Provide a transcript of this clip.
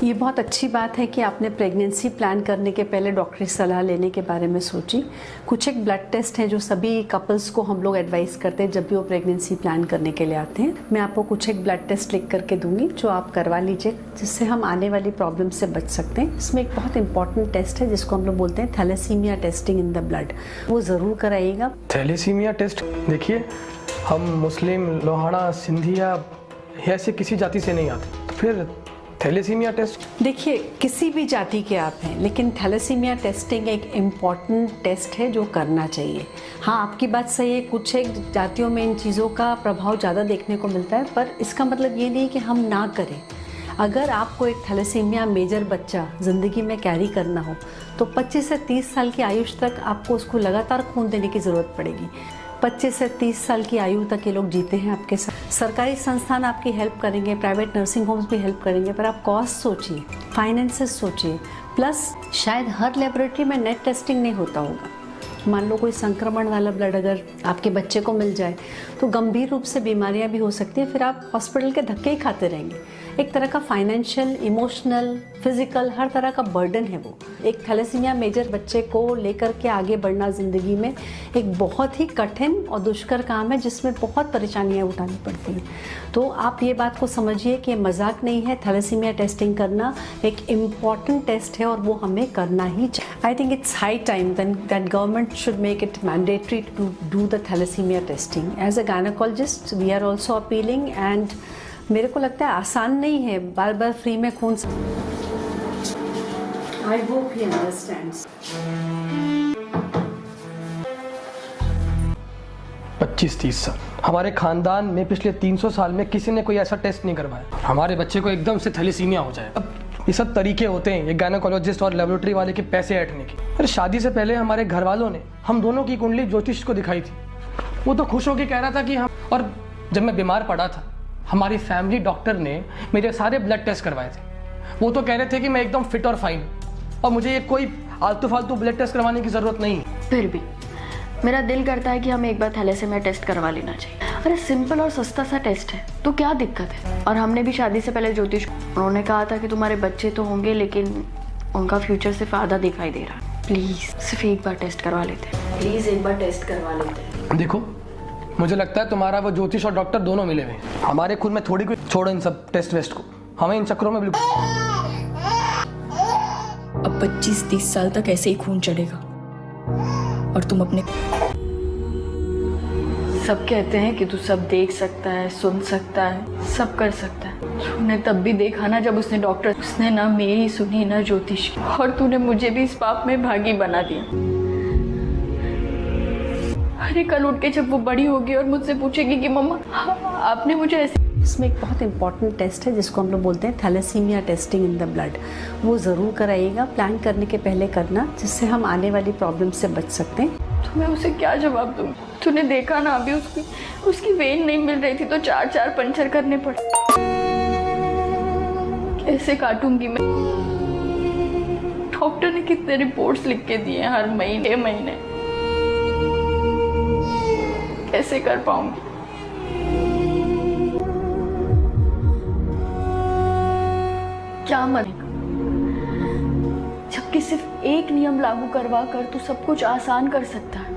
ये बहुत अच्छी बात है कि आपने प्रेगनेंसी प्लान करने के पहले डॉक्टरी सलाह लेने के बारे में सोची। कुछ एक ब्लड टेस्ट हैं जो सभी कपल्स को हम लोग एडवाइस करते हैं जब भी वो प्रेगनेंसी प्लान करने के लिए आते हैं। मैं आपको कुछ एक ब्लड टेस्ट लिख करके दूंगी जो आप करवा लीजिए, जिससे हम आने वाली प्रॉब्लम से बच सकते हैं। इसमें एक बहुत इंपॉर्टेंट टेस्ट है जिसको हम लोग बोलते हैं thalassemia testing in the blood, वो ज़रूर कराइएगा। थैलेसीमिया टेस्ट, देखिए हम मुस्लिम, लोहाड़ा, सिंधिया ऐसे किसी जाति से नहीं आते, तो फिर थैलेसीमिया टेस्ट? देखिए किसी भी जाति के आप हैं, लेकिन थैलेसीमिया टेस्टिंग एक इम्पॉर्टेंट टेस्ट है जो करना चाहिए। हाँ, आपकी बात सही है, कुछ एक जातियों में इन चीज़ों का प्रभाव ज़्यादा देखने को मिलता है, पर इसका मतलब ये नहीं कि हम ना करें। अगर आपको एक थैलेसीमिया मेजर बच्चा ज़िंदगी में कैरी करना हो तो 25 से 30 साल की आयु तक आपको उसको लगातार खून देने की ज़रूरत पड़ेगी। 25 से 30 साल की आयु तक ये लोग जीते हैं आपके साथ। सरकारी संस्थान आपकी हेल्प करेंगे, प्राइवेट नर्सिंग होम्स भी हेल्प करेंगे, पर आप कॉस्ट सोचिए, फाइनेंसेस सोचिए। प्लस शायद हर लेबोरेटरी में नेट टेस्टिंग नहीं होता होगा। मान लो कोई संक्रमण वाला ब्लड अगर आपके बच्चे को मिल जाए तो गंभीर रूप से बीमारियां भी हो सकती हैं, फिर आप हॉस्पिटल के धक्के ही खाते रहेंगे। एक तरह का फाइनेंशियल, इमोशनल, फिजिकल हर तरह का बर्डन है वो। एक थैलेसीमिया मेजर बच्चे को लेकर के आगे बढ़ना ज़िंदगी में एक बहुत ही कठिन और दुष्कर काम है जिसमें बहुत परेशानियां उठानी पड़ती हैं। तो आप ये बात को समझिए कि मजाक नहीं है, थैलेसीमिया टेस्टिंग करना एक इम्पॉर्टेंट टेस्ट है और वो हमें करना ही चाहिए। I think it's high time that government should make it mandatory to do the thalassemia testing. As a gynecologist, we are also appealing and मेरे को लगता है आसान नहीं है बार बार फ्री में खून। I hope he understands. 25-30 साल हमारे खानदान में पिछले 300 साल में किसी ने कोई ऐसा टेस्ट नहीं करवाया हमारे बच्चे को एकदम से थैलेसीमिया हो जाए। अब ये सब तरीके होते हैं ये गायनेकोलॉजिस्ट और लेबोरेटरी वाले के पैसे ऐंठने की। अरे शादी से पहले हमारे घर वालों ने हम दोनों की कुंडली ज्योतिष को दिखाई थी, वो तो खुश होकर कह रहा था कि हम, और जब मैं बीमार पड़ा था हमारी फैमिली डॉक्टर ने मेरे सारे ब्लड टेस्ट करवाए थे। वो तो कह रहे थे कि मैं एकदम फिट और फाइन और मुझे ये कोई आलतू फालतू ब्लड टेस्ट करवाने की जरूरत नहीं। फिर भी मेरा दिल करता है कि हमें एक बार थैलेसीमिया टेस्ट करवा लेना चाहिए। अरे सिंपल और सस्ता सा टेस्ट है, तो क्या दिक्कत है। और हमने भी शादी से पहले ज्योतिष, उन्होंने कहा था कि तुम्हारे बच्चे तो होंगे लेकिन उनका फ्यूचर सिर्फ आधा दिखाई दे रहा है। प्लीज सिर्फ एक बार टेस्ट करवा लेते हैं, प्लीज एक बार टेस्ट करवा लेते हैं। देखो मुझे लगता है तुम्हारा वो ज्योतिष और डॉक्टर दोनों मिले हुए, हमारे खुद में थोड़ी कोई छोड़ो इन सब टेस्ट वेस्ट को, हमें इन चक्करों में बिल्कुल। अब 25-30 साल तक ऐसे ही खून चढ़ेगा और तुम अपने सब कहते हैं कि तू सब देख सकता है, सुन सकता है, सब कर सकता है। तूने तब भी देखा ना जब उसने डॉक्टर, उसने ना मेरी सुनी ना ज्योतिष की, और तूने मुझे भी इस पाप में भागी बना दिया। अरे कल उठ के जब वो बड़ी होगी और मुझसे पूछेगी कि मम्मा आपने मुझे ऐसे। इसमें एक बहुत इंपॉर्टेंट टेस्ट है जिसको हम लोग बोलते हैं thalassemia testing in the blood, वो ज़रूर कराइएगा, प्लान करने के पहले करना, जिससे हम आने वाली प्रॉब्लम से बच सकते हैं। तो मैं उसे क्या जवाब दूँ? तूने देखा ना अभी उसकी वेन नहीं मिल रही थी तो 4 पंचर करने पड़े। कैसे काटूंगी मैं? डॉक्टर ने कितने रिपोर्ट्स लिख के दिए हर महीने, कैसे कर पाऊंगी? क्या मरेगा? जबकि सिर्फ एक नियम लागू करवा कर तू सब कुछ आसान कर सकता है।